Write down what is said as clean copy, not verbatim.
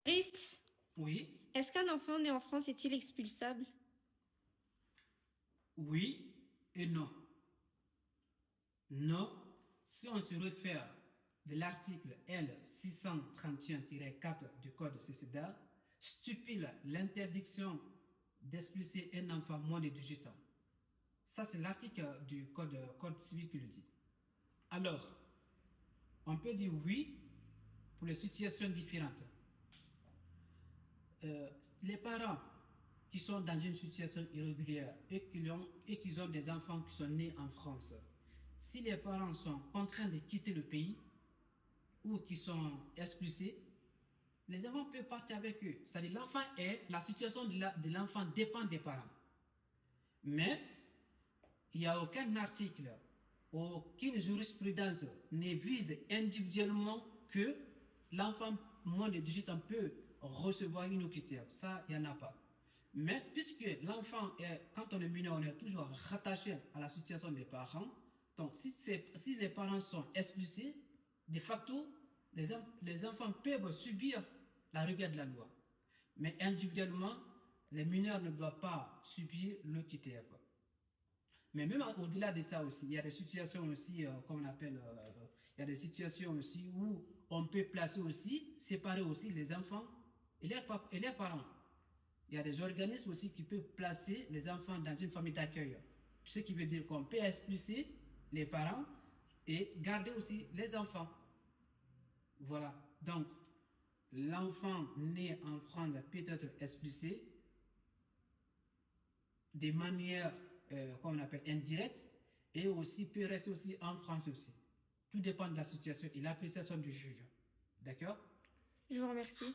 Christ, Oui, est-ce qu'un enfant né en France est-il expulsable? oui et non. Non, si on se réfère de l'article L 631-4 du Code CCDA, stipule l'interdiction d'expulser un enfant moins de 18 ans. Ça, c'est l'article du code civil qui le dit. Alors, on peut dire oui pour les situations différentes. Les parents qui sont dans une situation irrégulière et qui ont des enfants qui sont nés en France, si les parents sont contraints de quitter le pays ou qui sont expulsés, les enfants peuvent partir avec eux. C'est-à-dire la situation de l'enfant dépend des parents. Mais il n'y a aucun article, aucune jurisprudence ne vise individuellement que l'enfant moins de 18 ans peut recevoir une OQTF. Ça, il n'y en a pas. Mais puisque quand on est mineur, on est toujours rattaché à la situation des parents, donc si les parents sont expulsés, de facto, les enfants peuvent subir la rigueur de la loi. Mais individuellement, les mineurs ne doivent pas subir l'OQTF. Mais même au-delà de ça aussi, il y a des situations aussi, comme on appelle, il y a des situations aussi où on peut placer aussi, séparer aussi les enfants et les parents. Il y a des organismes aussi qui peuvent placer les enfants dans une famille d'accueil. Ce qui veut dire qu'on peut expulser les parents et garder aussi les enfants. Voilà. Donc, l'enfant né en France peut être expulsé de manière, qu'on appelle indirecte, et aussi peut rester aussi en France aussi. Tout dépend de la situation et l'appréciation du juge. D'accord? Je vous remercie.